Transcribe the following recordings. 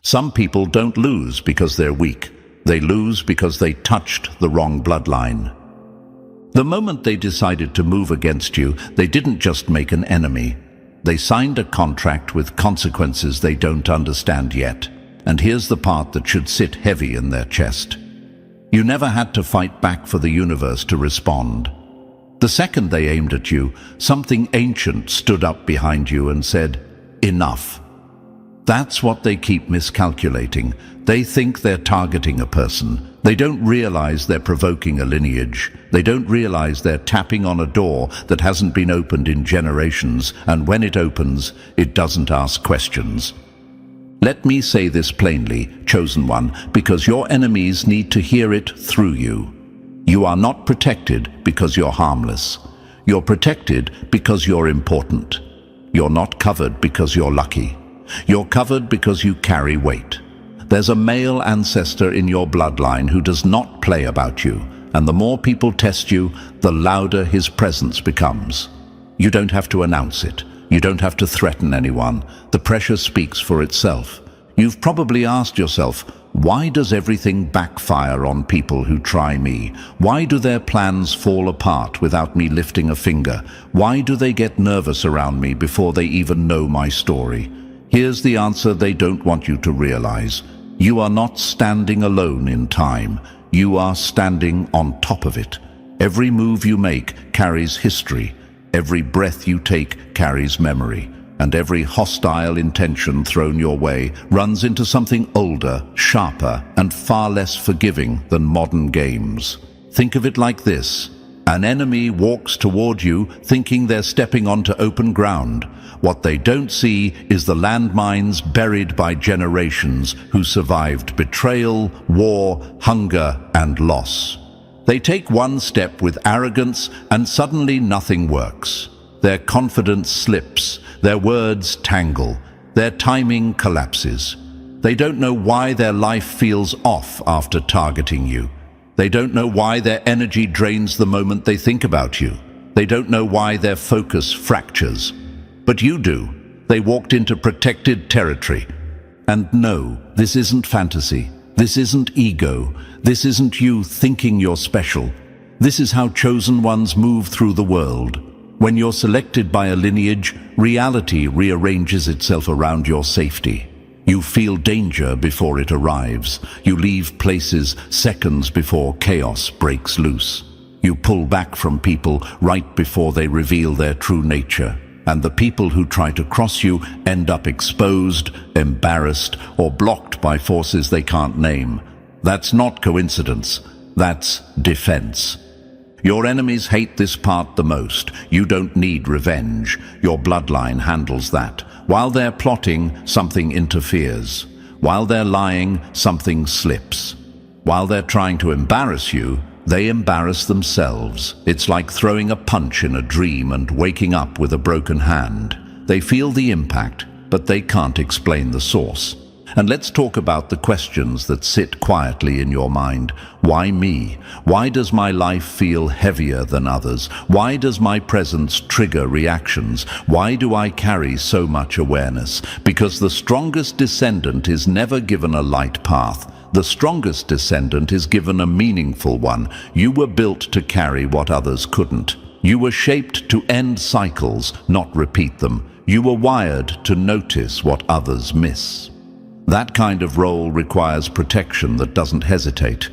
Some people don't lose because they're weak. They lose because they touched the wrong bloodline. The moment they decided to move against you, they didn't just make an enemy. They signed a contract with consequences they don't understand yet. And here's the part that should sit heavy in their chest. You never had to fight back for the universe to respond. The second they aimed at you, something ancient stood up behind you and said, "Enough." That's what they keep miscalculating. They think they're targeting a person. They don't realize they're provoking a lineage. They don't realize they're tapping on a door that hasn't been opened in generations, and when it opens, it doesn't ask questions. Let me say this plainly, Chosen One, because your enemies need to hear it through you. You are not protected because you're harmless. You're protected because you're important. You're not covered because you're lucky. You're covered because you carry weight. There's a male ancestor in your bloodline who does not play about you, and the more people test you, the louder his presence becomes. You don't have to announce it. You don't have to threaten anyone. The pressure speaks for itself. You've probably asked yourself, why does everything backfire on people who try me? Why do their plans fall apart without me lifting a finger? Why do they get nervous around me before they even know my story? Here's the answer they don't want you to realize. You are not standing alone in time. You are standing on top of it. Every move you make carries history. Every breath you take carries memory. And every hostile intention thrown your way runs into something older, sharper, and far less forgiving than modern games. Think of it like this. An enemy walks toward you thinking they're stepping onto open ground. What they don't see is the landmines buried by generations who survived betrayal, war, hunger, and loss. They take one step with arrogance and suddenly nothing works. Their confidence slips, their words tangle, their timing collapses. They don't know why their life feels off after targeting you. They don't know why their energy drains the moment they think about you. They don't know why their focus fractures. But you do. They walked into protected territory. And no, this isn't fantasy. This isn't ego. This isn't you thinking you're special. This is how chosen ones move through the world. When you're selected by a lineage, reality rearranges itself around your safety. You feel danger before it arrives. You leave places seconds before chaos breaks loose. You pull back from people right before they reveal their true nature. And the people who try to cross you end up exposed, embarrassed, or blocked by forces they can't name. That's not coincidence. That's defense. Your enemies hate this part the most. You don't need revenge. Your bloodline handles that. While they're plotting, something interferes. While they're lying, something slips. While they're trying to embarrass you, they embarrass themselves. It's like throwing a punch in a dream and waking up with a broken hand. They feel the impact, but they can't explain the source. And let's talk about the questions that sit quietly in your mind. Why me? Why does my life feel heavier than others? Why does my presence trigger reactions? Why do I carry so much awareness? Because the strongest descendant is never given a light path. The strongest descendant is given a meaningful one. You were built to carry what others couldn't. You were shaped to end cycles, not repeat them. You were wired to notice what others miss. That kind of role requires protection that doesn't hesitate.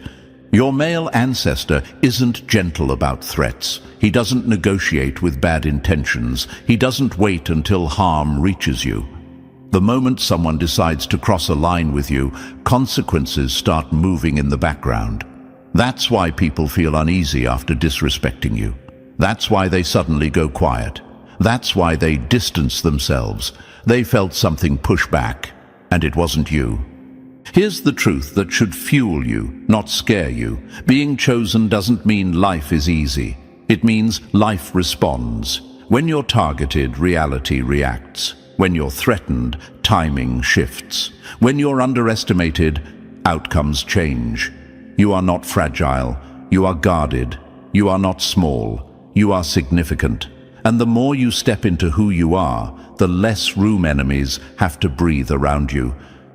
Your male ancestor isn't gentle about threats. He doesn't negotiate with bad intentions. He doesn't wait until harm reaches you. The moment someone decides to cross a line with you, consequences start moving in the background. That's why people feel uneasy after disrespecting you. That's why they suddenly go quiet. That's why they distance themselves. They felt something push back. And it wasn't you. Here's the truth that should fuel you, not scare you. Being chosen doesn't mean life is easy. It means life responds. When you're targeted, reality reacts. When you're threatened, timing shifts. When you're underestimated, outcomes change. You are not fragile. You are guarded. You are not small. You are significant. And the more you step into who you are, the less room enemies have to breathe around you.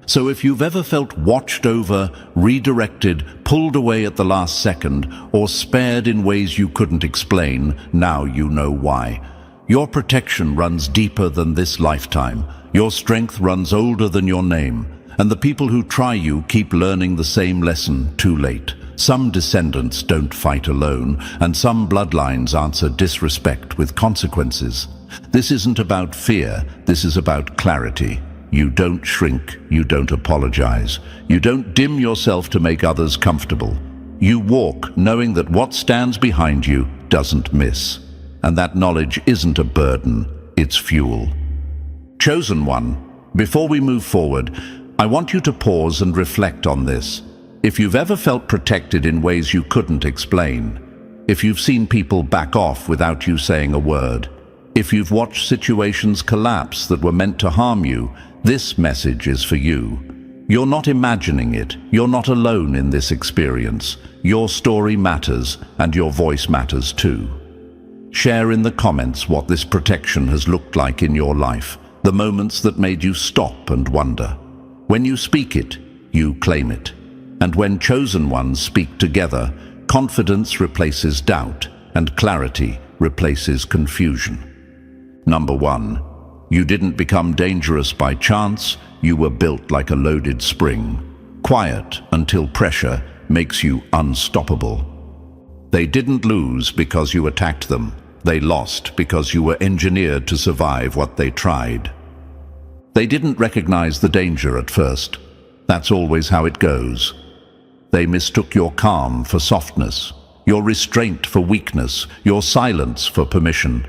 So if you've ever felt watched over, redirected, pulled away at the last second, or spared in ways you couldn't explain, now you know why. Your protection runs deeper than this lifetime. Your strength runs older than your name. And the people who try you keep learning the same lesson too late. Some descendants don't fight alone, and some bloodlines answer disrespect with consequences. This isn't about fear, this is about clarity. You don't shrink, you don't apologize. You don't dim yourself to make others comfortable. You walk knowing that what stands behind you doesn't miss. And that knowledge isn't a burden, it's fuel. Chosen one, before we move forward, I want you to pause and reflect on this. If you've ever felt protected in ways you couldn't explain, if you've seen people back off without you saying a word, if you've watched situations collapse that were meant to harm you, this message is for you. You're not imagining it. You're not alone in this experience. Your story matters, and your voice matters too. Share in the comments what this protection has looked like in your life, the moments that made you stop and wonder. When you speak it, you claim it. And when chosen ones speak together, confidence replaces doubt, and clarity replaces confusion. Number 1. You didn't become dangerous by chance, you were built like a loaded spring. Quiet until pressure makes you unstoppable. They didn't lose because you attacked them. They lost because you were engineered to survive what they tried. They didn't recognize the danger at first. That's always how it goes. They mistook your calm for softness, your restraint for weakness, your silence for permission.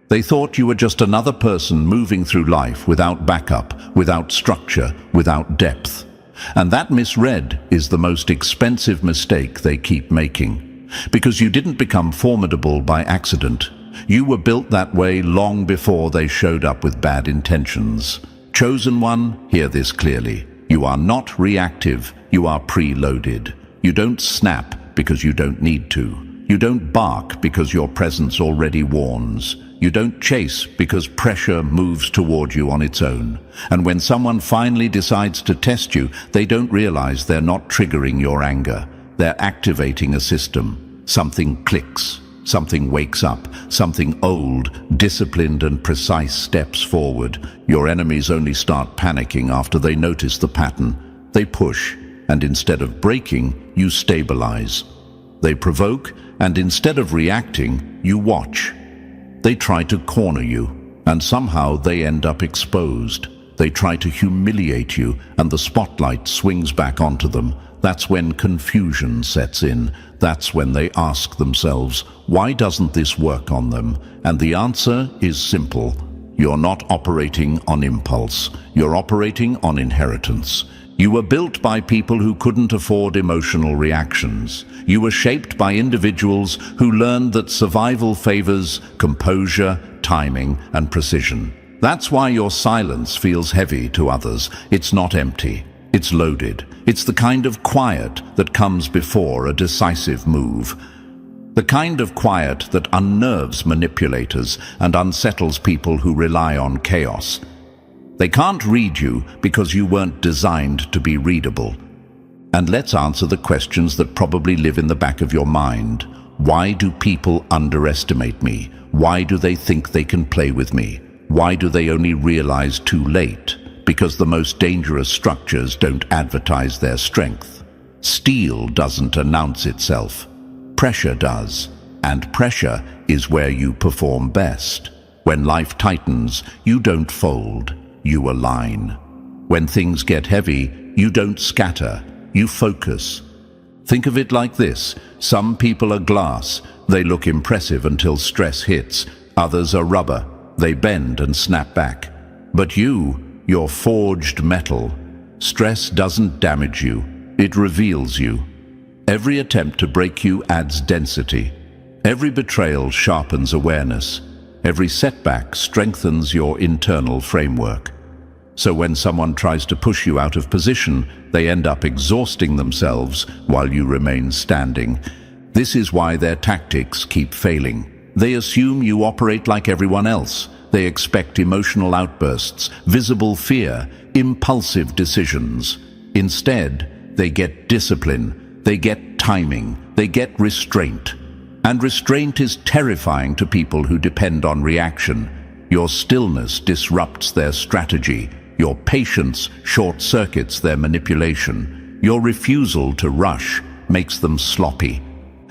They thought you were just another person moving through life without backup, without structure, without depth. And that misread is the most expensive mistake they keep making. Because you didn't become formidable by accident. You were built that way long before they showed up with bad intentions. Chosen one, hear this clearly. You are not reactive, you are preloaded. You don't snap because you don't need to. You don't bark because your presence already warns. You don't chase because pressure moves toward you on its own. And when someone finally decides to test you, they don't realize they're not triggering your anger. They're activating a system. Something clicks. Something wakes up. Something old, disciplined and precise steps forward. Your enemies only start panicking after they notice the pattern. They push, and instead of breaking, you stabilize. They provoke, and instead of reacting, you watch. They try to corner you, and somehow they end up exposed. They try to humiliate you, and the spotlight swings back onto them. That's when confusion sets in. That's when they ask themselves, why doesn't this work on them? And the answer is simple. You're not operating on impulse. You're operating on inheritance. You were built by people who couldn't afford emotional reactions. You were shaped by individuals who learned that survival favors composure, timing, and precision. That's why your silence feels heavy to others. It's not empty. It's loaded. It's the kind of quiet that comes before a decisive move. The kind of quiet that unnerves manipulators and unsettles people who rely on chaos. They can't read you because you weren't designed to be readable. And let's answer the questions that probably live in the back of your mind. Why do people underestimate me? Why do they think they can play with me? Why do they only realize too late? Because the most dangerous structures don't advertise their strength. Steel doesn't announce itself. Pressure does. And pressure is where you perform best. When life tightens, you don't fold. You align. When things get heavy, you don't scatter, you focus. Think of it like this. Some people are glass. They look impressive until stress hits. Others are rubber. They bend and snap back. But you're forged metal. Stress doesn't damage you. It reveals you. Every attempt to break you adds density. Every betrayal sharpens awareness. Every setback strengthens your internal framework. So when someone tries to push you out of position, they end up exhausting themselves while you remain standing. This is why their tactics keep failing. They assume you operate like everyone else. They expect emotional outbursts, visible fear, impulsive decisions. Instead, they get discipline, they get timing, they get restraint. And restraint is terrifying to people who depend on reaction. Your stillness disrupts their strategy. Your patience short-circuits their manipulation. Your refusal to rush makes them sloppy.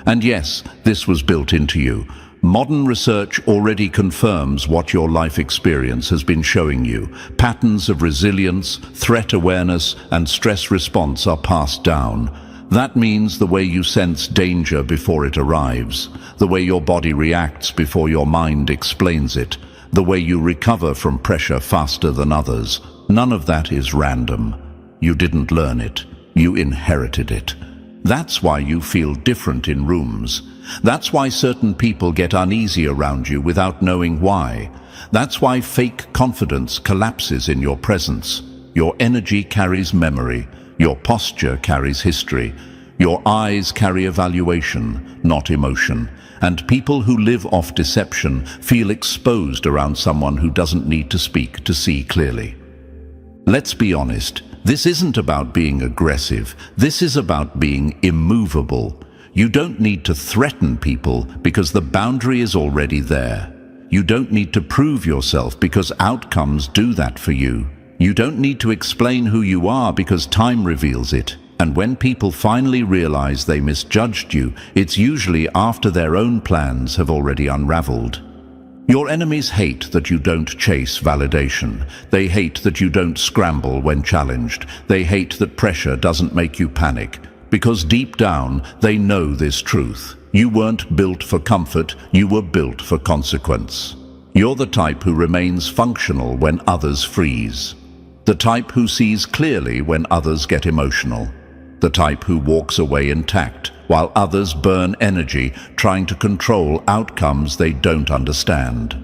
And yes, this was built into you. Modern research already confirms what your life experience has been showing you. Patterns of resilience, threat awareness, and stress response are passed down. That means the way you sense danger before it arrives, the way your body reacts before your mind explains it, the way you recover from pressure faster than others. None of that is random. You didn't learn it. You inherited it. That's why you feel different in rooms. That's why certain people get uneasy around you without knowing why. That's why fake confidence collapses in your presence. Your energy carries memory. Your posture carries history. Your eyes carry evaluation, not emotion. And people who live off deception feel exposed around someone who doesn't need to speak to see clearly. Let's be honest. This isn't about being aggressive. This is about being immovable. You don't need to threaten people because the boundary is already there. You don't need to prove yourself because outcomes do that for you. You don't need to explain who you are because time reveals it. And when people finally realize they misjudged you, it's usually after their own plans have already unraveled. Your enemies hate that you don't chase validation. They hate that you don't scramble when challenged. They hate that pressure doesn't make you panic. Because deep down, they know this truth. You weren't built for comfort, you were built for consequence. You're the type who remains functional when others freeze. The type who sees clearly when others get emotional. The type who walks away intact while others burn energy trying to control outcomes they don't understand.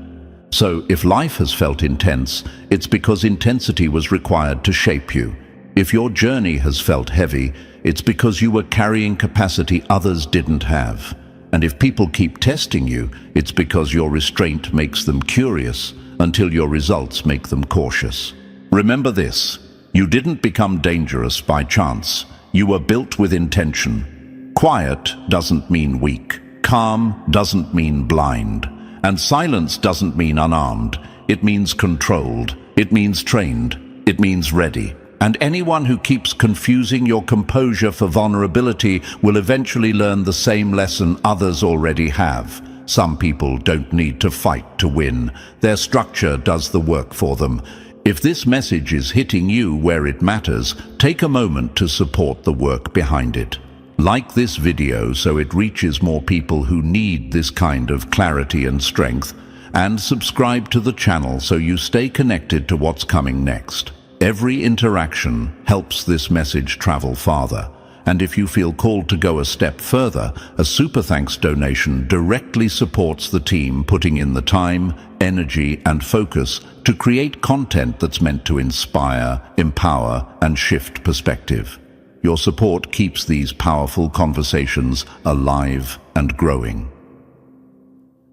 So if life has felt intense, it's because intensity was required to shape you. If your journey has felt heavy, it's because you were carrying capacity others didn't have. And if people keep testing you, it's because your restraint makes them curious until your results make them cautious. Remember this, you didn't become dangerous by chance. You were built with intention. Quiet doesn't mean weak. Calm doesn't mean blind. And silence doesn't mean unarmed. It means controlled. It means trained. It means ready. And anyone who keeps confusing your composure for vulnerability will eventually learn the same lesson others already have. Some people don't need to fight to win. Their structure does the work for them. If this message is hitting you where it matters, take a moment to support the work behind it. Like this video so it reaches more people who need this kind of clarity and strength, and subscribe to the channel so you stay connected to what's coming next. Every interaction helps this message travel farther, and if you feel called to go a step further, a super thanks donation directly supports the team putting in the time, energy, and focus to create content that's meant to inspire, empower, and shift perspective. Your support keeps these powerful conversations alive and growing.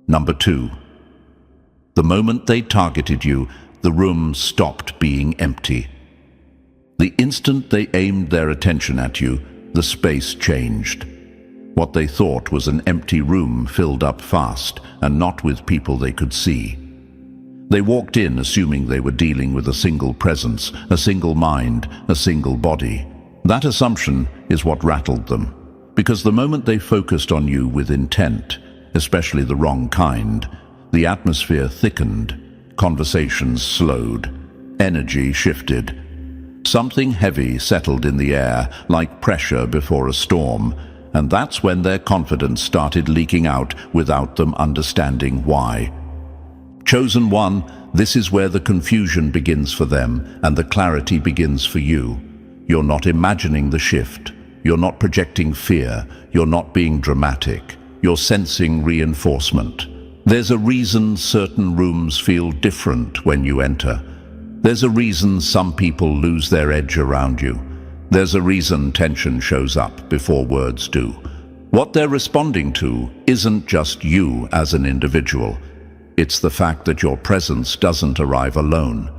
Number 2. The moment they targeted you, the room stopped being empty. The instant they aimed their attention at you, the space changed. What they thought was an empty room filled up fast, and not with people they could see. They walked in assuming they were dealing with a single presence, a single mind, a single body. That assumption is what rattled them, because the moment they focused on you with intent, especially the wrong kind, the atmosphere thickened, conversations slowed, energy shifted. Something heavy settled in the air, like pressure before a storm, and that's when their confidence started leaking out without them understanding why. Chosen one, this is where the confusion begins for them and the clarity begins for you. You're not imagining the shift. You're not projecting fear. You're not being dramatic. You're sensing reinforcement. There's a reason certain rooms feel different when you enter. There's a reason some people lose their edge around you. There's a reason tension shows up before words do. What they're responding to isn't just you as an individual. It's the fact that your presence doesn't arrive alone.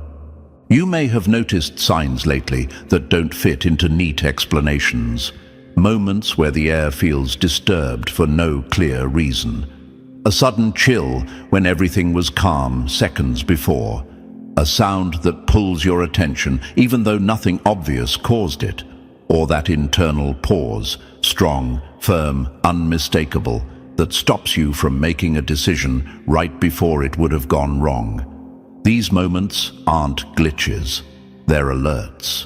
You may have noticed signs lately that don't fit into neat explanations. Moments where the air feels disturbed for no clear reason. A sudden chill when everything was calm seconds before. A sound that pulls your attention even though nothing obvious caused it. Or that internal pause, strong, firm, unmistakable, that stops you from making a decision right before it would have gone wrong. These moments aren't glitches, they're alerts.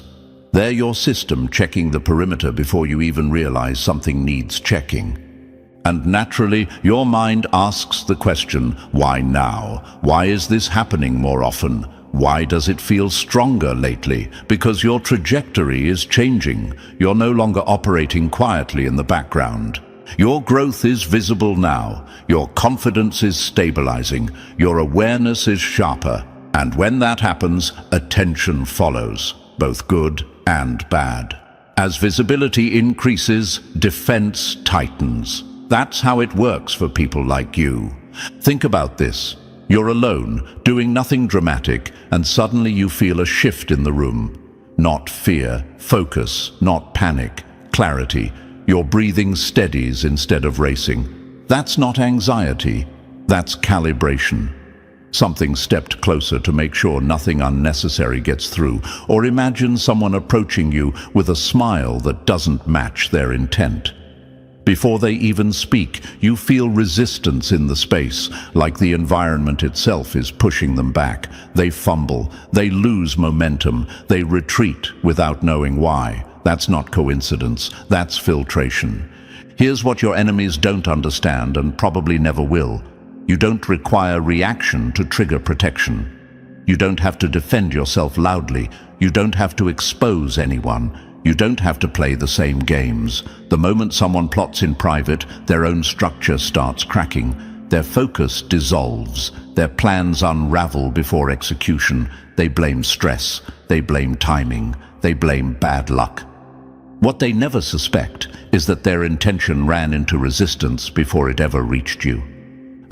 They're your system checking the perimeter before you even realize something needs checking. And naturally, your mind asks the question, why now? Why is this happening more often? Why does it feel stronger lately? Because your trajectory is changing. You're no longer operating quietly in the background. Your growth is visible now. Your confidence is stabilizing. Your awareness is sharper. And when that happens, attention follows, both good and bad. As visibility increases, defense tightens. That's how it works for people like you. Think about this. You're alone, doing nothing dramatic, and suddenly you feel a shift in the room. Not fear, focus, not panic, clarity. Your breathing steadies instead of racing. That's not anxiety, that's calibration. Something stepped closer to make sure nothing unnecessary gets through. Or imagine someone approaching you with a smile that doesn't match their intent. Before they even speak, you feel resistance in the space, like the environment itself is pushing them back. They fumble, they lose momentum, they retreat without knowing why. That's not coincidence, that's filtration. Here's what your enemies don't understand and probably never will. You don't require reaction to trigger protection. You don't have to defend yourself loudly. You don't have to expose anyone. You don't have to play the same games. The moment someone plots in private, their own structure starts cracking. Their focus dissolves. Their plans unravel before execution. They blame stress. They blame timing. They blame bad luck. What they never suspect is that their intention ran into resistance before it ever reached you.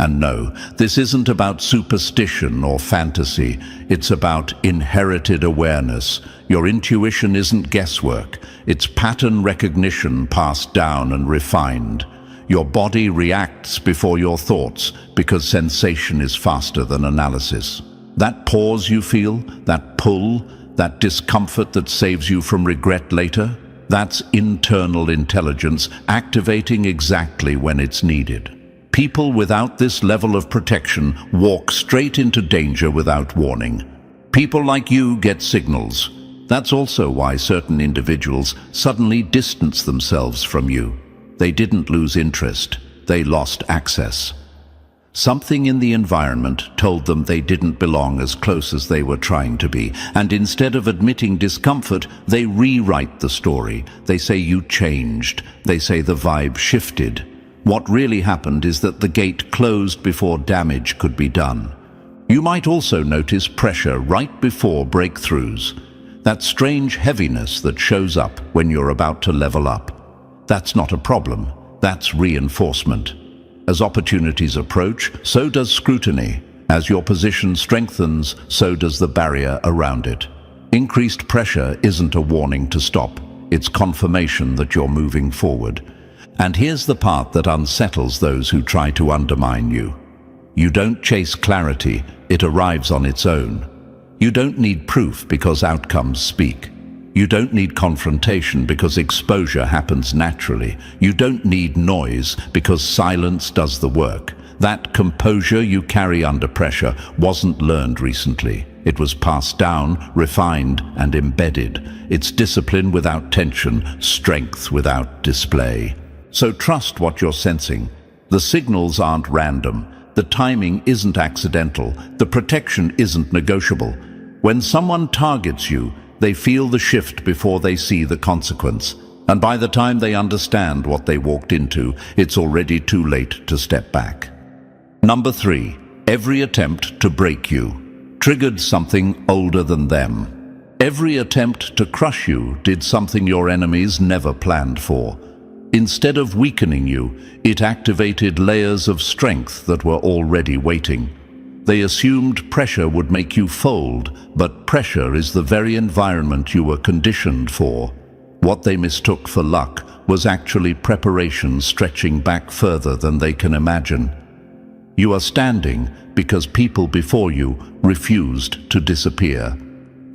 And no, this isn't about superstition or fantasy. It's about inherited awareness. Your intuition isn't guesswork. It's pattern recognition passed down and refined. Your body reacts before your thoughts because sensation is faster than analysis. That pause you feel, that pull, that discomfort that saves you from regret later, that's internal intelligence activating exactly when it's needed. People without this level of protection walk straight into danger without warning. People like you get signals. That's also why certain individuals suddenly distance themselves from you. They didn't lose interest, they lost access. Something in the environment told them they didn't belong as close as they were trying to be, and instead of admitting discomfort, they rewrite the story. They say you changed. They say the vibe shifted. What really happened is that the gate closed before damage could be done. You might also notice pressure right before breakthroughs. That strange heaviness that shows up when you're about to level up. That's not a problem, that's reinforcement. As opportunities approach, so does scrutiny. As your position strengthens, so does the barrier around it. Increased pressure isn't a warning to stop, it's confirmation that you're moving forward. And here's the part that unsettles those who try to undermine you. You don't chase clarity, it arrives on its own. You don't need proof because outcomes speak. You don't need confrontation because exposure happens naturally. You don't need noise because silence does the work. That composure you carry under pressure wasn't learned recently. It was passed down, refined, and embedded. It's discipline without tension, strength without display. So trust what you're sensing. The signals aren't random. The timing isn't accidental. The protection isn't negotiable. When someone targets you, they feel the shift before they see the consequence. And by the time they understand what they walked into, it's already too late to step back. Number 3, every attempt to break you triggered something older than them. Every attempt to crush you did something your enemies never planned for. Instead of weakening you, it activated layers of strength that were already waiting. They assumed pressure would make you fold, but pressure is the very environment you were conditioned for. What they mistook for luck was actually preparation stretching back further than they can imagine. You are standing because people before you refused to disappear.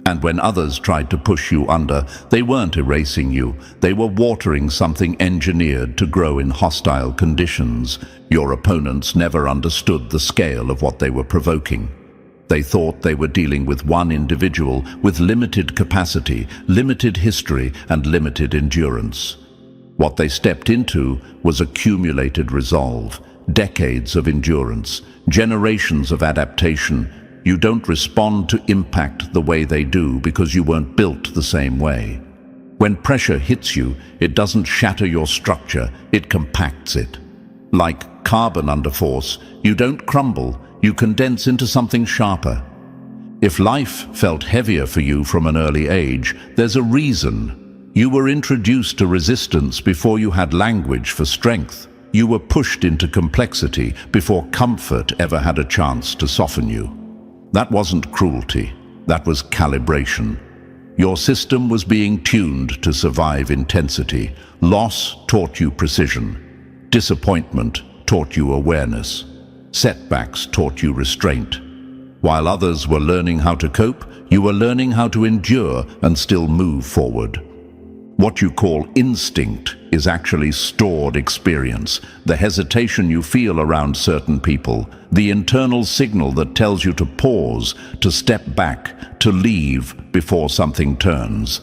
And when others tried to push you under, they weren't erasing you. They were watering something engineered to grow in hostile conditions. Your opponents never understood the scale of what they were provoking. They thought they were dealing with one individual with limited capacity, limited history, and limited endurance. What they stepped into was accumulated resolve, decades of endurance, generations of adaptation. You don't respond to impact the way they do because you weren't built the same way. When pressure hits you, it doesn't shatter your structure, it compacts it. Like carbon under force, you don't crumble, you condense into something sharper. If life felt heavier for you from an early age, there's a reason. You were introduced to resistance before you had language for strength. You were pushed into complexity before comfort ever had a chance to soften you. That wasn't cruelty, that was calibration. Your system was being tuned to survive intensity. Loss taught you precision. Disappointment taught you awareness. Setbacks taught you restraint. While others were learning how to cope, you were learning how to endure and still move forward. What you call instinct is actually stored experience, the hesitation you feel around certain people, the internal signal that tells you to pause, to step back, to leave before something turns.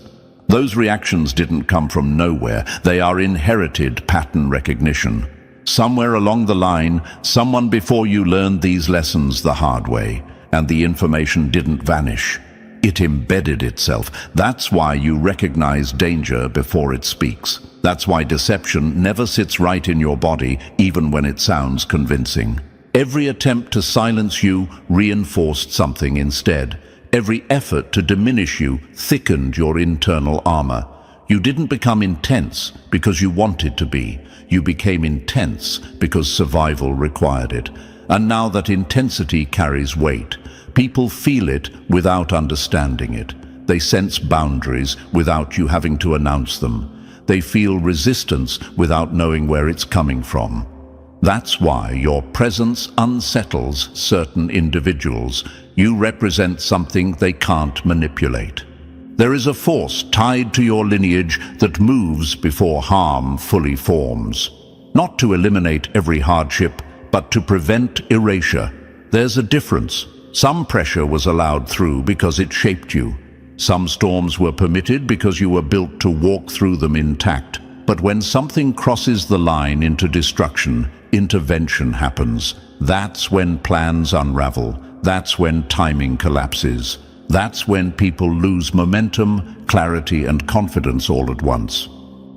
Those reactions didn't come from nowhere. They are inherited pattern recognition. Somewhere along the line, someone before you learned these lessons the hard way, and the information didn't vanish. It embedded itself. That's why you recognize danger before it speaks. That's why deception never sits right in your body, even when it sounds convincing. Every attempt to silence you reinforced something instead. Every effort to diminish you thickened your internal armor. You didn't become intense because you wanted to be. You became intense because survival required it. And now that intensity carries weight, people feel it without understanding it. They sense boundaries without you having to announce them. They feel resistance without knowing where it's coming from. That's why your presence unsettles certain individuals. You represent something they can't manipulate. There is a force tied to your lineage that moves before harm fully forms. Not to eliminate every hardship, but to prevent erasure. There's a difference. Some pressure was allowed through because it shaped you. Some storms were permitted because you were built to walk through them intact. But when something crosses the line into destruction, intervention happens. That's when plans unravel. That's when timing collapses. That's when people lose momentum, clarity, and confidence all at once.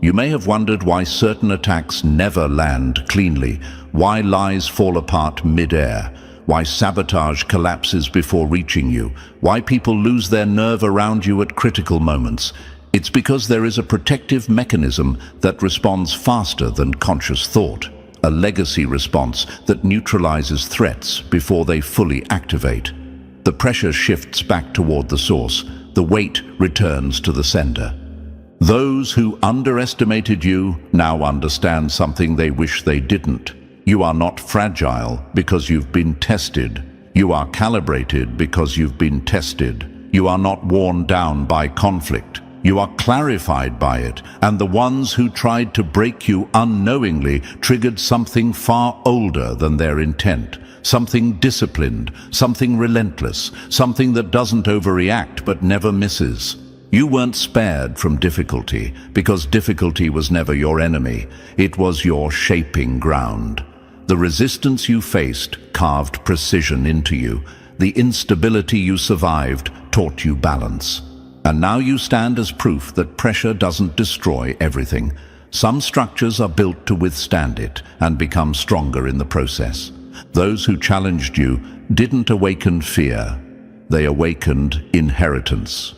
You may have wondered why certain attacks never land cleanly, why lies fall apart mid-air, why sabotage collapses before reaching you, why people lose their nerve around you at critical moments. It's because there is a protective mechanism that responds faster than conscious thought, a legacy response that neutralizes threats before they fully activate. The pressure shifts back toward the source. The weight returns to the sender. Those who underestimated you now understand something they wish they didn't. You are not fragile because you've been tested. You are calibrated because you've been tested. You are not worn down by conflict. You are clarified by it, and the ones who tried to break you unknowingly triggered something far older than their intent. Something disciplined, something relentless, something that doesn't overreact but never misses. You weren't spared from difficulty because difficulty was never your enemy. It was your shaping ground. The resistance you faced carved precision into you. The instability you survived taught you balance. And now you stand as proof that pressure doesn't destroy everything. Some structures are built to withstand it and become stronger in the process. Those who challenged you didn't awaken fear. They awakened inheritance.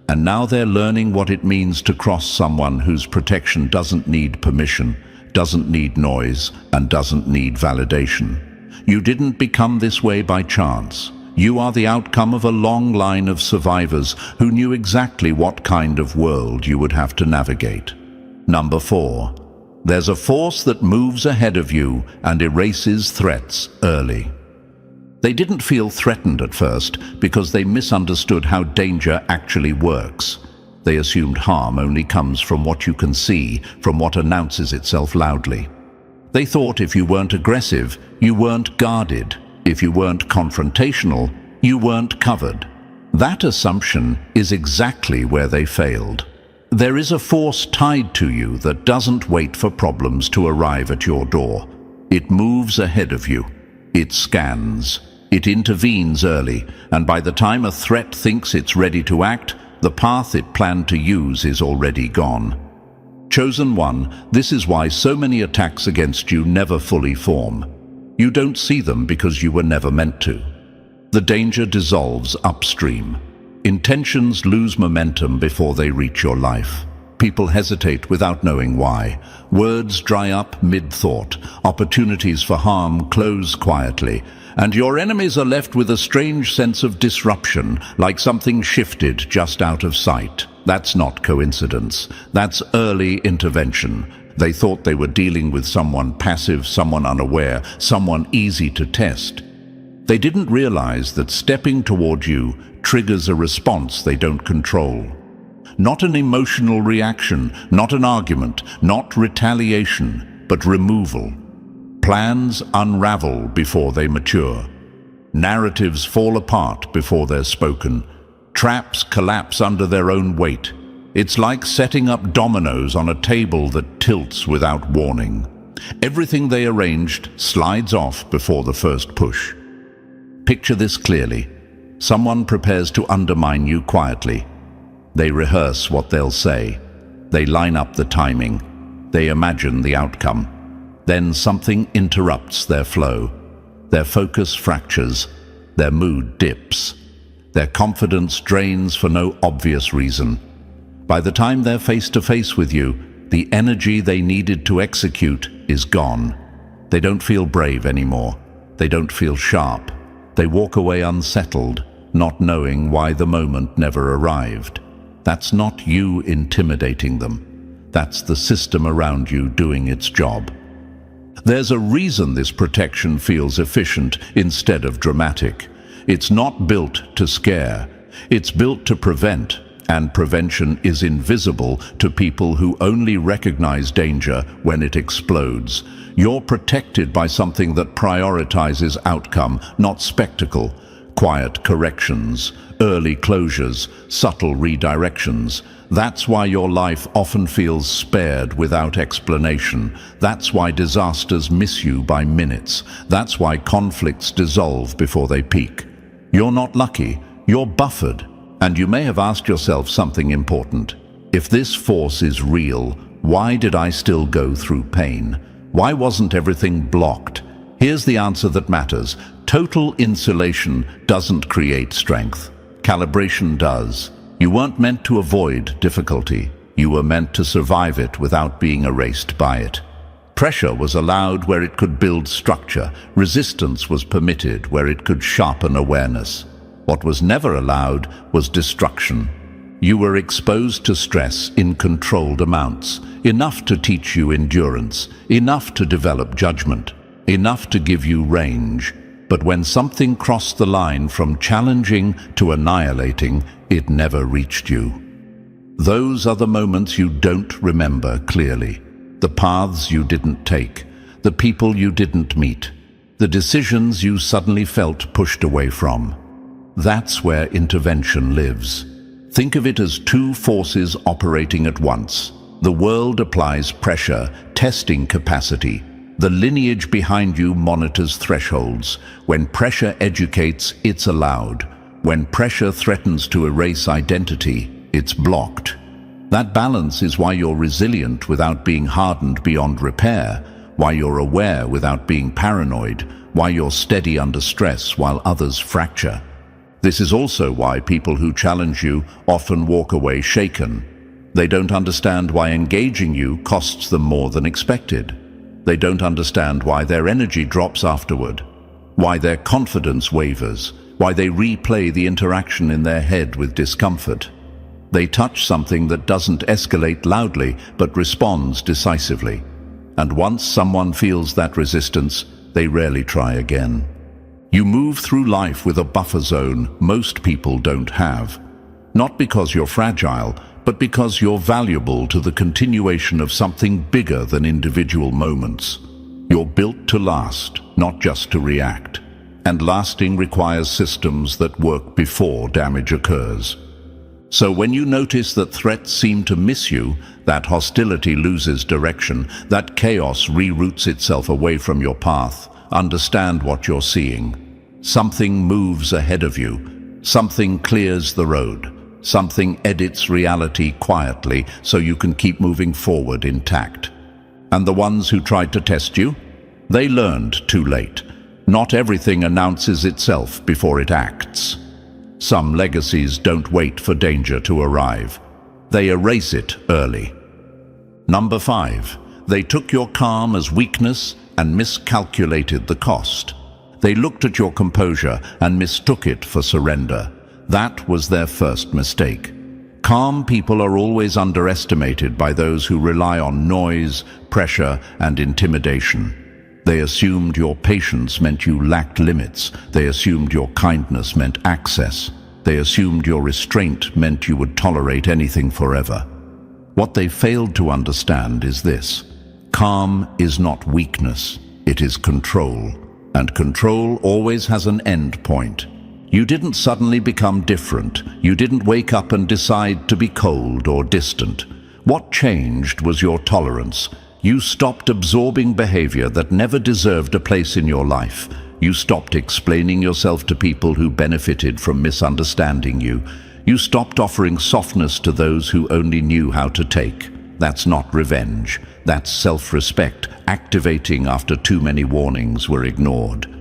And now they're learning what it means to cross someone whose protection doesn't need permission, doesn't need noise, and doesn't need validation. You didn't become this way by chance. You are the outcome of a long line of survivors who knew exactly what kind of world you would have to navigate. Number 4. There's a force that moves ahead of you and erases threats early. They didn't feel threatened at first because they misunderstood how danger actually works. They assumed harm only comes from what you can see, from what announces itself loudly. They thought if you weren't aggressive, you weren't guarded. If you weren't confrontational, you weren't covered. That assumption is exactly where they failed. There is a force tied to you that doesn't wait for problems to arrive at your door. It moves ahead of you. It scans. It intervenes early, and by the time a threat thinks it's ready to act, the path it planned to use is already gone. Chosen one, this is why so many attacks against you never fully form. You don't see them because you were never meant to. The danger dissolves upstream. Intentions lose momentum before they reach your life. People hesitate without knowing why. Words dry up mid-thought. Opportunities for harm close quietly. And your enemies are left with a strange sense of disruption, like something shifted just out of sight. That's not coincidence. That's early intervention. They thought they were dealing with someone passive, someone unaware, someone easy to test. They didn't realize that stepping toward you triggers a response they don't control. Not an emotional reaction, not an argument, not retaliation, but removal. Plans unravel before they mature. Narratives fall apart before they're spoken. Traps collapse under their own weight. It's like setting up dominoes on a table that tilts without warning. Everything they arranged slides off before the first push. Picture this clearly. Someone prepares to undermine you quietly. They rehearse what they'll say. They line up the timing. They imagine the outcome. Then something interrupts their flow. Their focus fractures. Their mood dips. Their confidence drains for no obvious reason. By the time they're face to face with you, the energy they needed to execute is gone. They don't feel brave anymore. They don't feel sharp. They walk away unsettled, not knowing why the moment never arrived. That's not you intimidating them. That's the system around you doing its job. There's a reason this protection feels efficient instead of dramatic. It's not built to scare. It's built to prevent, and prevention is invisible to people who only recognize danger when it explodes. You're protected by something that prioritizes outcome, not spectacle. Quiet corrections, early closures, subtle redirections. That's why your life often feels spared without explanation. That's why disasters miss you by minutes. That's why conflicts dissolve before they peak. You're not lucky, you're buffered. And you may have asked yourself something important. If this force is real, why did I still go through pain? Why wasn't everything blocked? Here's the answer that matters. Total insulation doesn't create strength. Calibration does. You weren't meant to avoid difficulty. You were meant to survive it without being erased by it. Pressure was allowed where it could build structure. Resistance was permitted where it could sharpen awareness. What was never allowed was destruction. You were exposed to stress in controlled amounts, enough to teach you endurance, enough to develop judgment, enough to give you range. But when something crossed the line from challenging to annihilating, it never reached you. Those are the moments you don't remember clearly. The paths you didn't take, the people you didn't meet, the decisions you suddenly felt pushed away from. That's where intervention lives. Think of it as two forces operating at once. The world applies pressure, testing capacity. The lineage behind you monitors thresholds. When pressure educates, it's allowed. When pressure threatens to erase identity, it's blocked. That balance is why you're resilient without being hardened beyond repair, why you're aware without being paranoid, why you're steady under stress while others fracture. This is also why people who challenge you often walk away shaken. They don't understand why engaging you costs them more than expected. They don't understand why their energy drops afterward. why their confidence wavers, why they replay the interaction in their head with discomfort. They touch something that doesn't escalate loudly but responds decisively. And once someone feels that resistance, they rarely try again. You move through life with a buffer zone most people don't have. Not because you're fragile, but because you're valuable to the continuation of something bigger than individual moments. You're built to last, not just to react. And lasting requires systems that work before damage occurs. So when you notice that threats seem to miss you, that hostility loses direction, that chaos reroutes itself away from your path, understand what you're seeing. Something moves ahead of you. Something clears the road. Something edits reality quietly so you can keep moving forward intact. And the ones who tried to test you? They learned too late. Not everything announces itself before it acts. Some legacies don't wait for danger to arrive. They erase it early. Number 5. They took your calm as weakness and miscalculated the cost. They looked at your composure and mistook it for surrender. That was their first mistake. Calm people are always underestimated by those who rely on noise, pressure, and intimidation. They assumed your patience meant you lacked limits. They assumed your kindness meant access. They assumed your restraint meant you would tolerate anything forever. What they failed to understand is this: calm is not weakness, it is control. And control always has an end point. You didn't suddenly become different. You didn't wake up and decide to be cold or distant. What changed was your tolerance. You stopped absorbing behavior that never deserved a place in your life. You stopped explaining yourself to people who benefited from misunderstanding you. You stopped offering softness to those who only knew how to take. That's not revenge. That's self-respect, activating after too many warnings were ignored.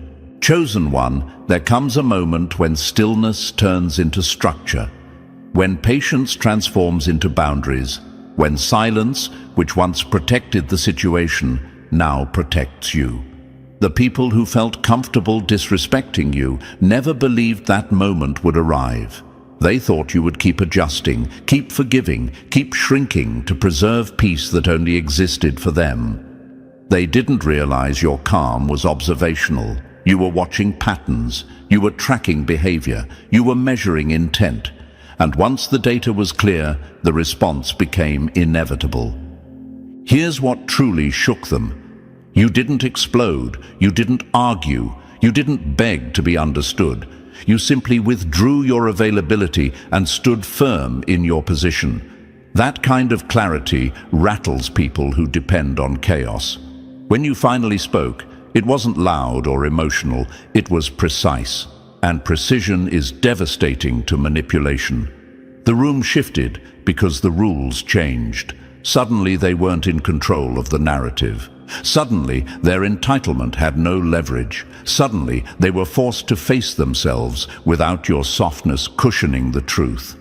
Chosen one, there comes a moment when stillness turns into structure, when patience transforms into boundaries, when silence, which once protected the situation, now protects you. The people who felt comfortable disrespecting you never believed that moment would arrive. They thought you would keep adjusting, keep forgiving, keep shrinking to preserve peace that only existed for them. They didn't realize your calm was observational. You were watching patterns, you were tracking behavior, you were measuring intent. And once the data was clear, the response became inevitable. Here's what truly shook them. You didn't explode, you didn't argue, you didn't beg to be understood. You simply withdrew your availability and stood firm in your position. That kind of clarity rattles people who depend on chaos. When you finally spoke, it wasn't loud or emotional, it was precise. And precision is devastating to manipulation. The room shifted because the rules changed. Suddenly they weren't in control of the narrative. Suddenly their entitlement had no leverage. Suddenly they were forced to face themselves without your softness cushioning the truth.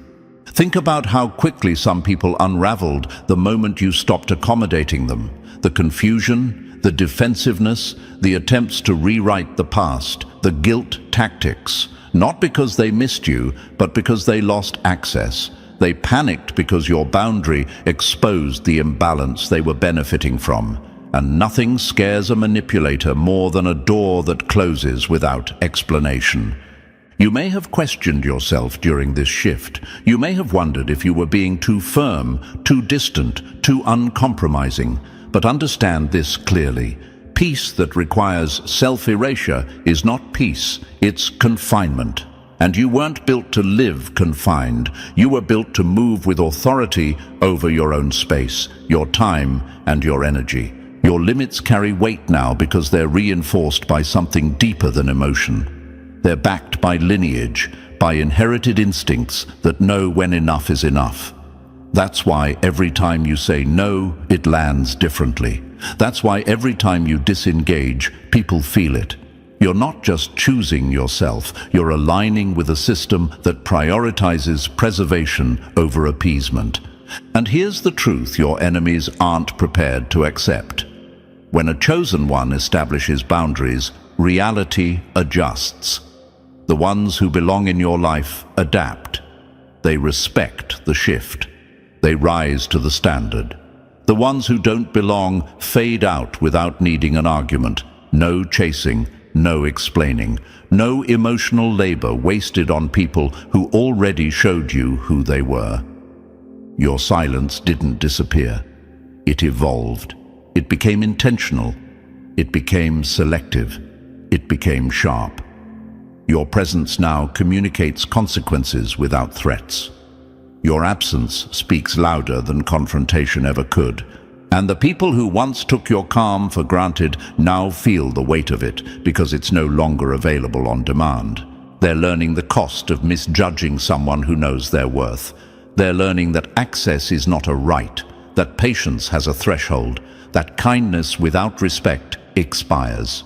Think about how quickly some people unraveled the moment you stopped accommodating them. The confusion, the defensiveness, the attempts to rewrite the past, the guilt tactics. Not because they missed you, but because they lost access. They panicked because your boundary exposed the imbalance they were benefiting from. And nothing scares a manipulator more than a door that closes without explanation. You may have questioned yourself during this shift. You may have wondered if you were being too firm, too distant, too uncompromising. But understand this clearly. Peace that requires self-erasure is not peace, it's confinement. And you weren't built to live confined. You were built to move with authority over your own space, your time, and your energy. Your limits carry weight now because they're reinforced by something deeper than emotion. They're backed by lineage, by inherited instincts that know when enough is enough. That's why every time you say no, it lands differently. That's why every time you disengage, people feel it. You're not just choosing yourself, you're aligning with a system that prioritizes preservation over appeasement. And here's the truth your enemies aren't prepared to accept. When a chosen one establishes boundaries, reality adjusts. The ones who belong in your life adapt. They respect the shift. They rise to the standard. The ones who don't belong fade out without needing an argument. No chasing, no explaining, no emotional labor wasted on people who already showed you who they were. Your silence didn't disappear. It evolved. It became intentional. It became selective. It became sharp. Your presence now communicates consequences without threats. Your absence speaks louder than confrontation ever could. And the people who once took your calm for granted now feel the weight of it because it's no longer available on demand. They're learning the cost of misjudging someone who knows their worth. They're learning that access is not a right, that patience has a threshold, that kindness without respect expires.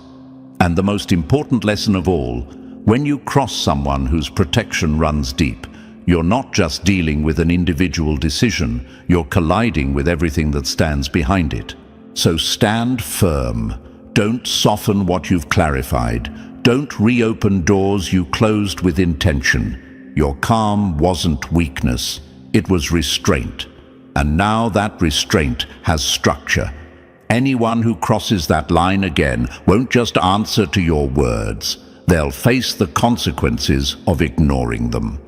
And the most important lesson of all, when you cross someone whose protection runs deep, you're not just dealing with an individual decision, you're colliding with everything that stands behind it. So stand firm. Don't soften what you've clarified. Don't reopen doors you closed with intention. Your calm wasn't weakness, it was restraint. And now that restraint has structure. Anyone who crosses that line again won't just answer to your words. They'll face the consequences of ignoring them.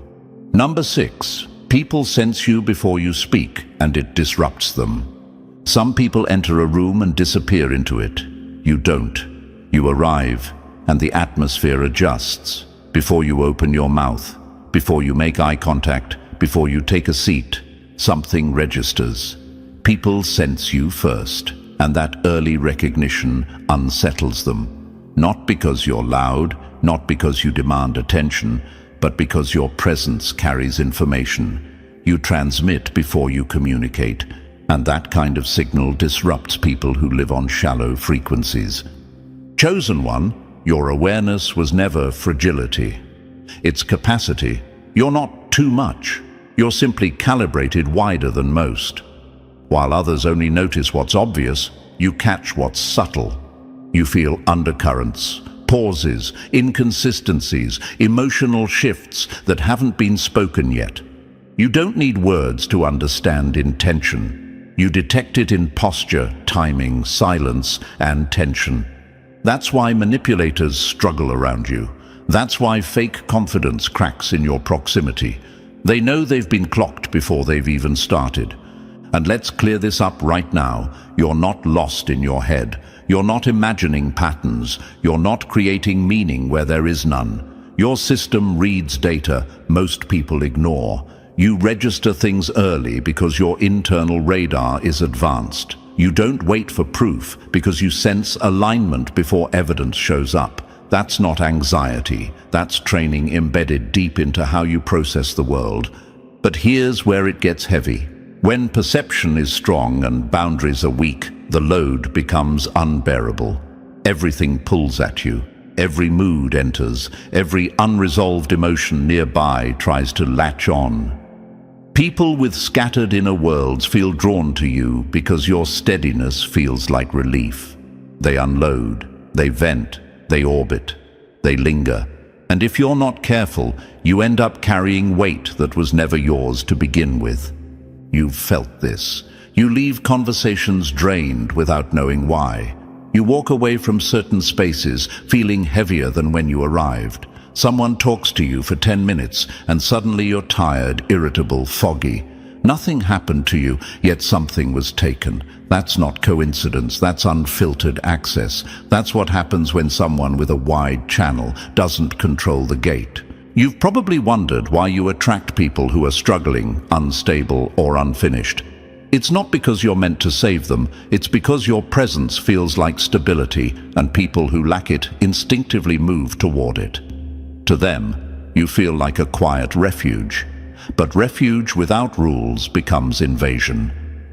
Number 6, people sense you before you speak, and it disrupts them. Some people enter a room and disappear into it. You don't. You arrive, and the atmosphere adjusts. Before you open your mouth, before you make eye contact, before you take a seat, something registers. People sense you first, and that early recognition unsettles them. Not because you're loud, not because you demand attention, but because your presence carries information. You transmit before you communicate, and that kind of signal disrupts people who live on shallow frequencies. Chosen one, your awareness was never fragility. It's capacity. You're not too much. You're simply calibrated wider than most. While others only notice what's obvious, you catch what's subtle. You feel undercurrents, pauses, inconsistencies, emotional shifts that haven't been spoken yet. You don't need words to understand intention. You detect it in posture, timing, silence, and tension. That's why manipulators struggle around you. That's why fake confidence cracks in your proximity. They know they've been clocked before they've even started. And let's clear this up right now. You're not lost in your head. You're not imagining patterns. You're not creating meaning where there is none. Your system reads data most people ignore. You register things early because your internal radar is advanced. You don't wait for proof because you sense alignment before evidence shows up. That's not anxiety. That's training embedded deep into how you process the world. But here's where it gets heavy. When perception is strong and boundaries are weak, the load becomes unbearable. Everything pulls at you. Every mood enters. Every unresolved emotion nearby tries to latch on. People with scattered inner worlds feel drawn to you because your steadiness feels like relief. They unload. They vent. They orbit. They linger. And if you're not careful, you end up carrying weight that was never yours to begin with. You've felt this. You leave conversations drained without knowing why. You walk away from certain spaces feeling heavier than when you arrived. Someone talks to you for 10 minutes and suddenly you're tired, irritable, foggy. Nothing happened to you, yet something was taken. That's not coincidence, that's unfiltered access. That's what happens when someone with a wide channel doesn't control the gate. You've probably wondered why you attract people who are struggling, unstable, or unfinished. It's not because you're meant to save them, it's because your presence feels like stability, and people who lack it instinctively move toward it. To them, you feel like a quiet refuge. But refuge without rules becomes invasion,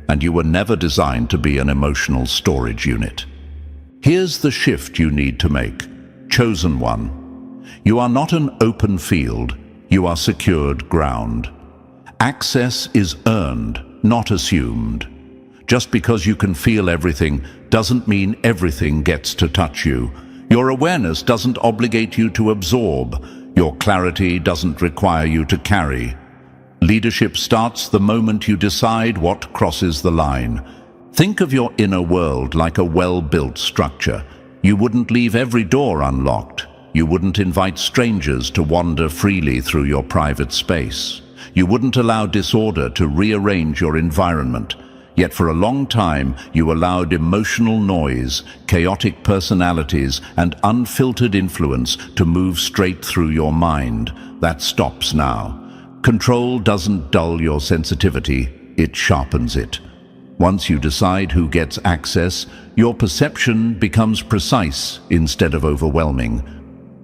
and you were never designed to be an emotional storage unit. Here's the shift you need to make. Chosen one. You are not an open field, you are secured ground. Access is earned, not assumed. Just because you can feel everything doesn't mean everything gets to touch you. Your awareness doesn't obligate you to absorb. Your clarity doesn't require you to carry. Leadership starts the moment you decide what crosses the line. Think of your inner world like a well-built structure. You wouldn't leave every door unlocked. You wouldn't invite strangers to wander freely through your private space. You wouldn't allow disorder to rearrange your environment. Yet for a long time, you allowed emotional noise, chaotic personalities, and unfiltered influence to move straight through your mind. That stops now. Control doesn't dull your sensitivity, it sharpens it. Once you decide who gets access, your perception becomes precise instead of overwhelming.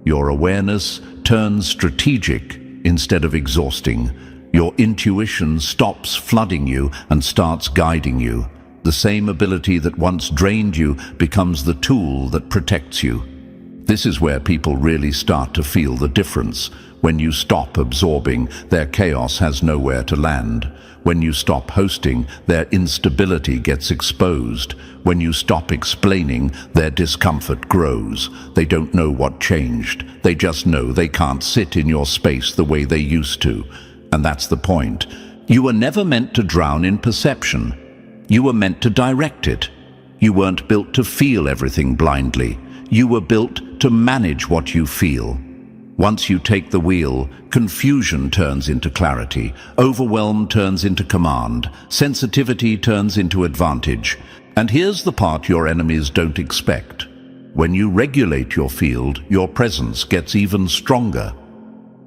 Your awareness turns strategic instead of exhausting. Your intuition stops flooding you and starts guiding you. The same ability that once drained you becomes the tool that protects you. This is where people really start to feel the difference. When you stop absorbing, their chaos has nowhere to land. When you stop hosting, their instability gets exposed. When you stop explaining, their discomfort grows. They don't know what changed. They just know they can't sit in your space the way they used to. And that's the point. You were never meant to drown in perception. You were meant to direct it. You weren't built to feel everything blindly. You were built to manage what you feel. Once you take the wheel, confusion turns into clarity, overwhelm turns into command, sensitivity turns into advantage. And here's the part your enemies don't expect. When you regulate your field, your presence gets even stronger.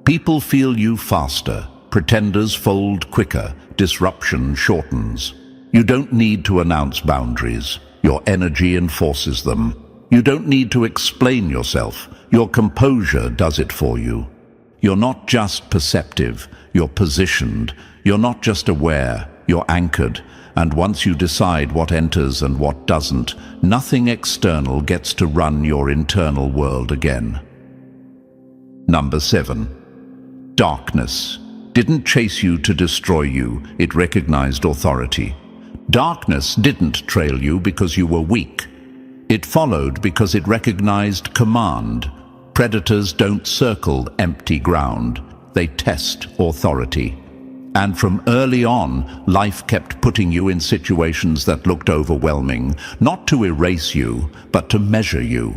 People feel you faster. Pretenders fold quicker, disruption shortens. You don't need to announce boundaries. Your energy enforces them. You don't need to explain yourself. Your composure does it for you. You're not just perceptive, you're positioned. You're not just aware, you're anchored. And once you decide what enters and what doesn't, nothing external gets to run your internal world again. Number 7. Darkness didn't chase you to destroy you, it recognized authority. Darkness didn't trail you because you were weak. It followed because it recognized command. Predators don't circle empty ground, they test authority. And from early on, life kept putting you in situations that looked overwhelming, not to erase you, but to measure you.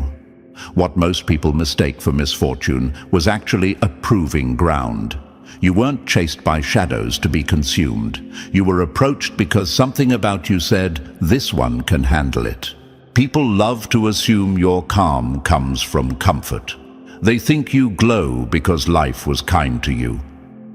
What most people mistake for misfortune was actually a proving ground. You weren't chased by shadows to be consumed. You were approached because something about you said, "This one can handle it." People love to assume your calm comes from comfort. They think you glow because life was kind to you.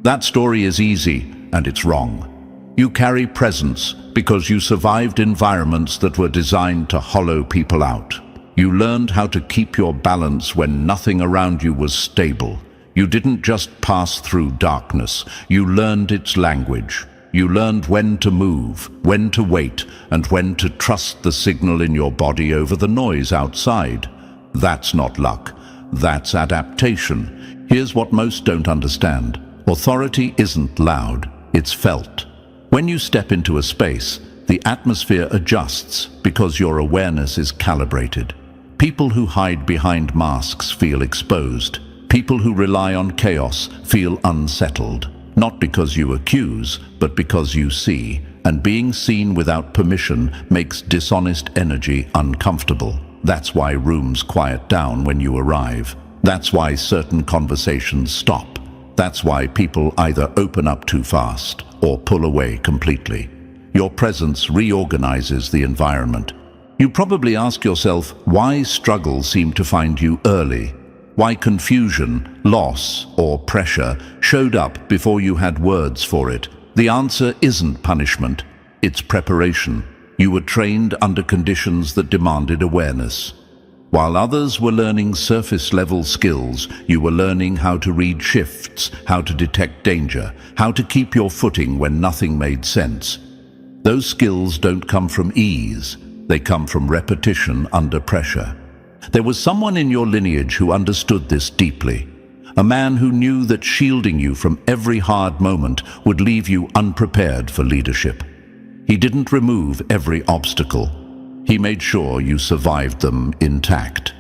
That story is easy, and it's wrong. You carry presence because you survived environments that were designed to hollow people out. You learned how to keep your balance when nothing around you was stable. You didn't just pass through darkness, you learned its language. You learned when to move, when to wait, and when to trust the signal in your body over the noise outside. That's not luck, that's adaptation. Here's what most don't understand. Authority isn't loud, it's felt. When you step into a space, the atmosphere adjusts because your awareness is calibrated. People who hide behind masks feel exposed. People who rely on chaos feel unsettled, not because you accuse, but because you see, and being seen without permission makes dishonest energy uncomfortable. That's why rooms quiet down when you arrive. That's why certain conversations stop. That's why people either open up too fast or pull away completely. Your presence reorganizes the environment. You probably ask yourself why struggles seem to find you early. Why confusion, loss, or pressure showed up before you had words for it. The answer isn't punishment, it's preparation. You were trained under conditions that demanded awareness. While others were learning surface-level skills, you were learning how to read shifts, how to detect danger, how to keep your footing when nothing made sense. Those skills don't come from ease, they come from repetition under pressure. There was someone in your lineage who understood this deeply. A man who knew that shielding you from every hard moment would leave you unprepared for leadership. He didn't remove every obstacle. He made sure you survived them intact.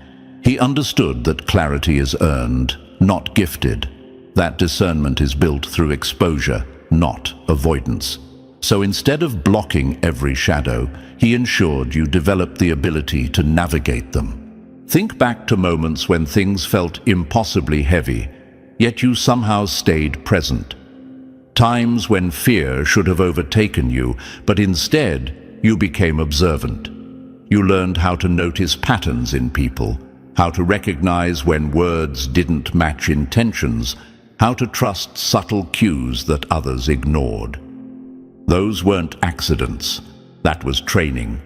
He understood that clarity is earned, not gifted. That discernment is built through exposure, not avoidance. So instead of blocking every shadow, he ensured you developed the ability to navigate them. Think back to moments when things felt impossibly heavy, yet you somehow stayed present. Times when fear should have overtaken you, but instead you became observant. You learned how to notice patterns in people, how to recognize when words didn't match intentions, how to trust subtle cues that others ignored. Those weren't accidents. That was training.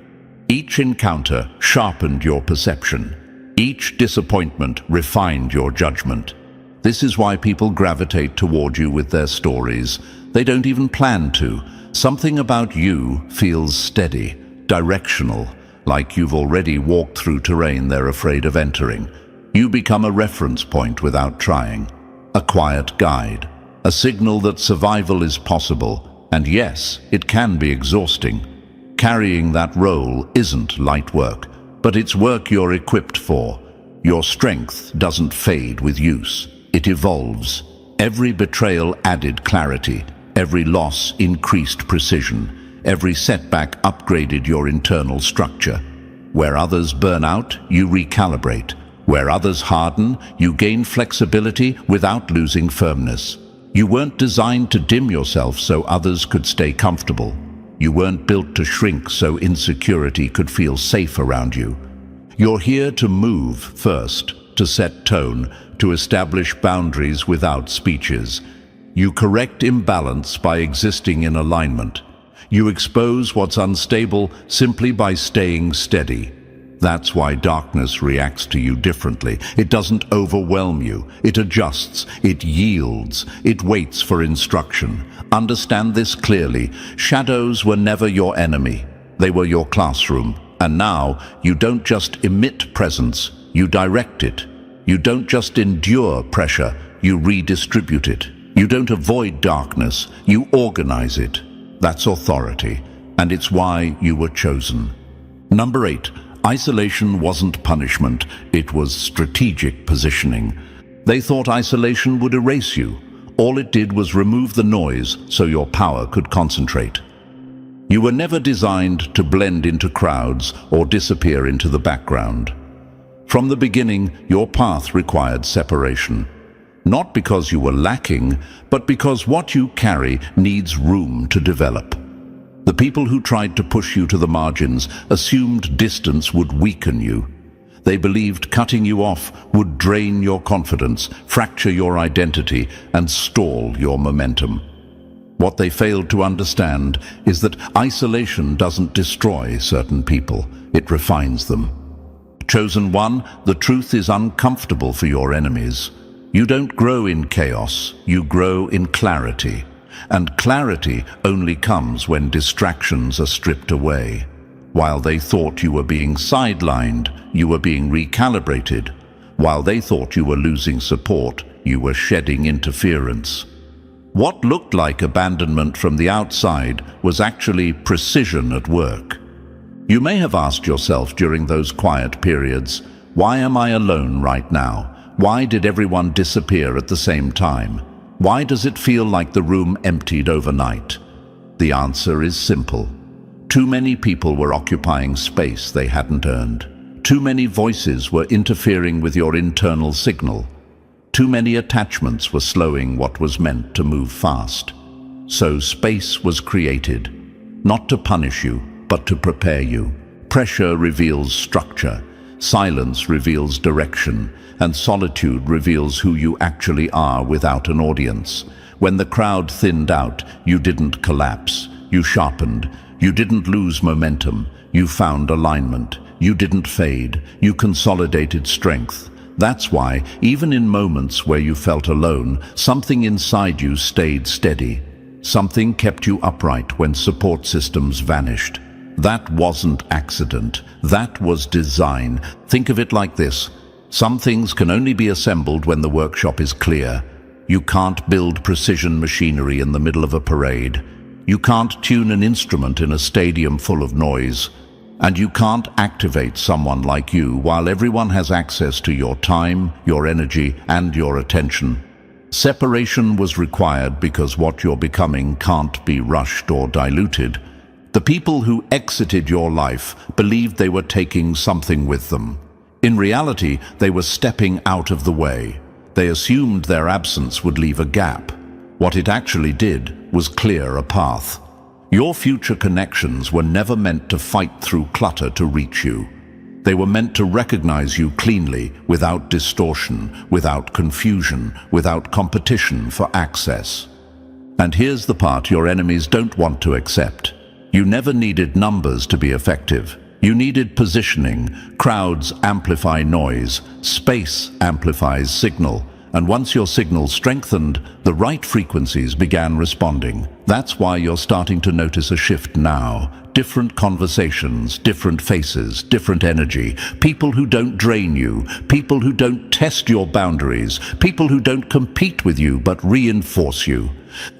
Each encounter sharpened your perception. Each disappointment refined your judgment. This is why people gravitate toward you with their stories. They don't even plan to. Something about you feels steady, directional, like you've already walked through terrain they're afraid of entering. You become a reference point without trying. A quiet guide. A signal that survival is possible. And yes, it can be exhausting. Carrying that role isn't light work, but it's work you're equipped for. Your strength doesn't fade with use. It evolves. Every betrayal added clarity. Every loss increased precision. Every setback upgraded your internal structure. Where others burn out, you recalibrate. Where others harden, you gain flexibility without losing firmness. You weren't designed to dim yourself so others could stay comfortable. You weren't built to shrink so insecurity could feel safe around you. You're here to move first, to set tone, to establish boundaries without speeches. You correct imbalance by existing in alignment. You expose what's unstable simply by staying steady. That's why darkness reacts to you differently. It doesn't overwhelm you. It adjusts. It yields. It waits for instruction. Understand this clearly. Shadows were never your enemy. They were your classroom. And now, you don't just emit presence, you direct it. You don't just endure pressure, you redistribute it. You don't avoid darkness, you organize it. That's authority. And it's why you were chosen. Number 8. Isolation wasn't punishment, it was strategic positioning. They thought isolation would erase you. All it did was remove the noise so your power could concentrate. You were never designed to blend into crowds or disappear into the background. From the beginning, your path required separation. Not because you were lacking, but because what you carry needs room to develop. The people who tried to push you to the margins assumed distance would weaken you. They believed cutting you off would drain your confidence, fracture your identity, and stall your momentum. What they failed to understand is that isolation doesn't destroy certain people, it refines them. Chosen one, the truth is uncomfortable for your enemies. You don't grow in chaos, you grow in clarity. And clarity only comes when distractions are stripped away. While they thought you were being sidelined, you were being recalibrated. While they thought you were losing support, you were shedding interference. What looked like abandonment from the outside was actually precision at work. You may have asked yourself during those quiet periods, why am I alone right now? Why did everyone disappear at the same time? Why does it feel like the room emptied overnight? The answer is simple. Too many people were occupying space they hadn't earned. Too many voices were interfering with your internal signal. Too many attachments were slowing what was meant to move fast. So space was created, not to punish you, but to prepare you. Pressure reveals structure, silence reveals direction, and solitude reveals who you actually are without an audience. When the crowd thinned out, you didn't collapse. You sharpened. You didn't lose momentum. You found alignment. You didn't fade. You consolidated strength. That's why, even in moments where you felt alone, something inside you stayed steady. Something kept you upright when support systems vanished. That wasn't accident. That was design. Think of it like this. Some things can only be assembled when the workshop is clear. You can't build precision machinery in the middle of a parade. You can't tune an instrument in a stadium full of noise. And you can't activate someone like you while everyone has access to your time, your energy, and your attention. Separation was required because what you're becoming can't be rushed or diluted. The people who exited your life believed they were taking something with them. In reality, they were stepping out of the way. They assumed their absence would leave a gap. What it actually did was clear a path. Your future connections were never meant to fight through clutter to reach you. They were meant to recognize you cleanly, without distortion, without confusion, without competition for access. And here's the part your enemies don't want to accept. You never needed numbers to be effective. You needed positioning. Crowds amplify noise. Space amplifies signal. And once your signal strengthened, the right frequencies began responding. That's why you're starting to notice a shift now. Different conversations, different faces, different energy. People who don't drain you, people who don't test your boundaries, people who don't compete with you but reinforce you.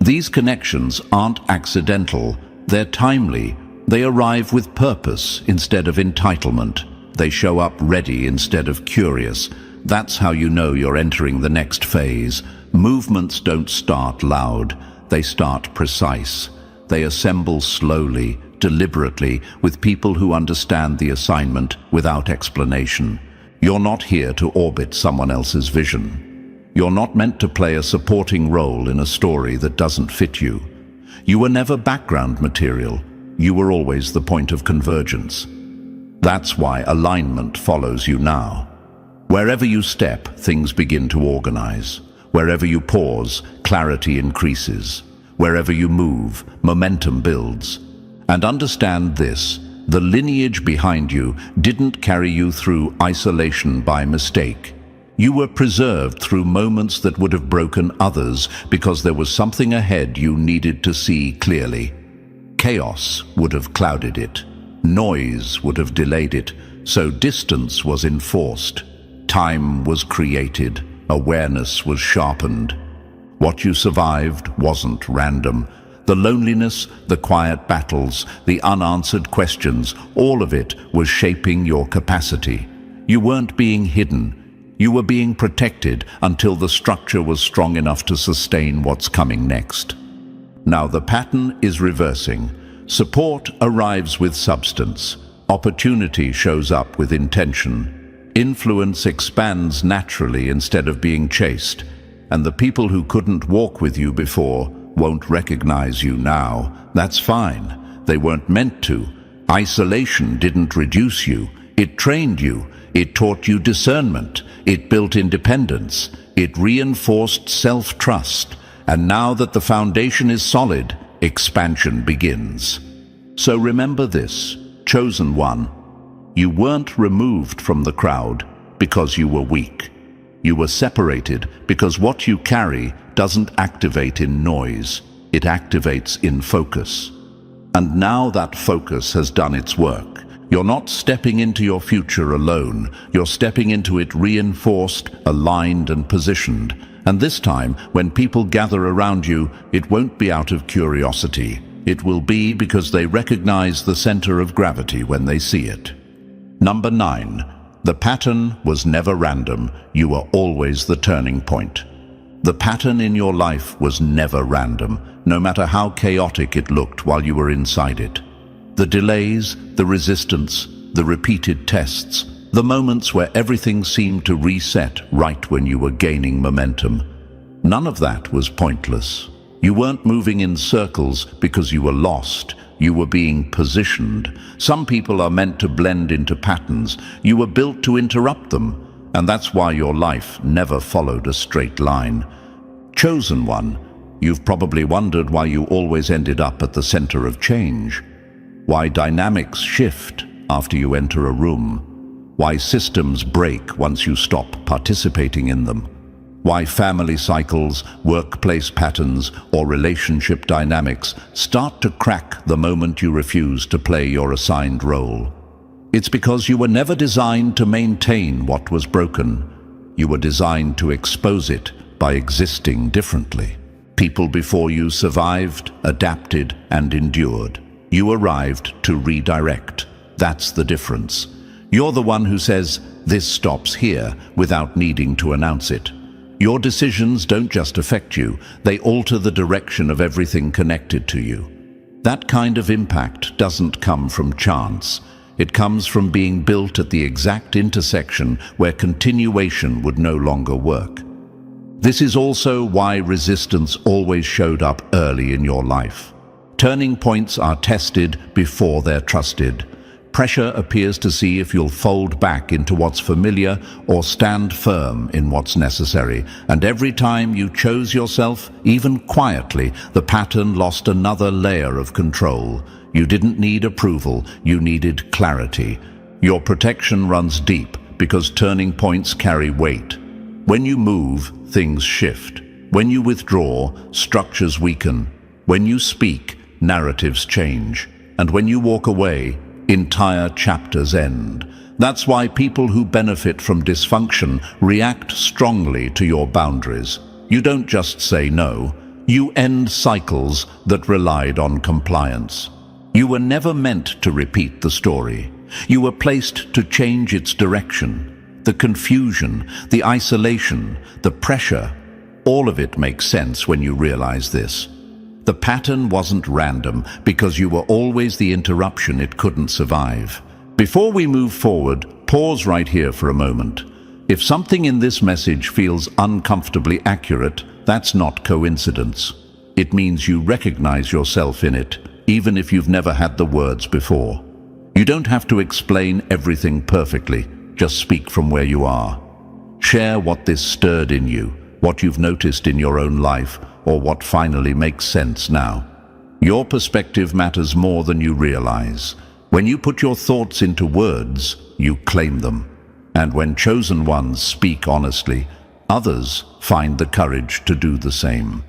These connections aren't accidental. They're timely. They arrive with purpose instead of entitlement. They show up ready instead of curious. That's how you know you're entering the next phase. Movements don't start loud. They start precise. They assemble slowly, deliberately, with people who understand the assignment without explanation. You're not here to orbit someone else's vision. You're not meant to play a supporting role in a story that doesn't fit you. You were never background material. You were always the point of convergence. That's why alignment follows you now. Wherever you step, things begin to organize. Wherever you pause, clarity increases. Wherever you move, momentum builds. And understand this, the lineage behind you didn't carry you through isolation by mistake. You were preserved through moments that would have broken others because there was something ahead you needed to see clearly. Chaos would have clouded it. Noise would have delayed it. So distance was enforced. Time was created, awareness was sharpened. What you survived wasn't random. The loneliness, the quiet battles, the unanswered questions, all of it was shaping your capacity. You weren't being hidden. You were being protected until the structure was strong enough to sustain what's coming next. Now the pattern is reversing. Support arrives with substance. Opportunity shows up with intention. Influence expands naturally instead of being chased, and the people who couldn't walk with you before won't recognize you now. That's fine. They weren't meant to. Isolation didn't reduce you. It trained you. It taught you discernment. It built independence. It reinforced self-trust. And now that the foundation is solid, expansion begins. So remember this, chosen one. You weren't removed from the crowd because you were weak. You were separated because what you carry doesn't activate in noise. It activates in focus. And now that focus has done its work. You're not stepping into your future alone. You're stepping into it reinforced, aligned, and positioned. And this time, when people gather around you, it won't be out of curiosity. It will be because they recognize the center of gravity when they see it. Number 9. The pattern was never random. You were always the turning point. The pattern in your life was never random, no matter how chaotic it looked while you were inside it. The delays, the resistance, the repeated tests, the moments where everything seemed to reset right when you were gaining momentum. None of that was pointless. You weren't moving in circles because you were lost. You were being positioned. Some people are meant to blend into patterns. You were built to interrupt them, and that's why your life never followed a straight line. Chosen one, you've probably wondered why you always ended up at the center of change. Why dynamics shift after you enter a room. Why systems break once you stop participating in them. Why family cycles, workplace patterns, or relationship dynamics start to crack the moment you refuse to play your assigned role. It's because you were never designed to maintain what was broken. You were designed to expose it by existing differently. People before you survived, adapted, and endured. You arrived to redirect. That's the difference. You're the one who says, "This stops here," without needing to announce it. Your decisions don't just affect you, they alter the direction of everything connected to you. That kind of impact doesn't come from chance. It comes from being built at the exact intersection where continuation would no longer work. This is also why resistance always showed up early in your life. Turning points are tested before they're trusted. Pressure appears to see if you'll fold back into what's familiar or stand firm in what's necessary. And every time you chose yourself, even quietly, the pattern lost another layer of control. You didn't need approval, you needed clarity. Your protection runs deep because turning points carry weight. When you move, things shift. When you withdraw, structures weaken. When you speak, narratives change. And when you walk away, entire chapters end. That's why people who benefit from dysfunction react strongly to your boundaries. You don't just say no, you end cycles that relied on compliance. You were never meant to repeat the story. You were placed to change its direction. The confusion, the isolation, the pressure, all of it makes sense when you realize this. The pattern wasn't random because you were always the interruption it couldn't survive. Before we move forward, pause right here for a moment. If something in this message feels uncomfortably accurate, that's not coincidence. It means you recognize yourself in it, even if you've never had the words before. You don't have to explain everything perfectly, just speak from where you are. Share what this stirred in you, what you've noticed in your own life, or what finally makes sense now. Your perspective matters more than you realize. When you put your thoughts into words, you claim them. And when chosen ones speak honestly, others find the courage to do the same.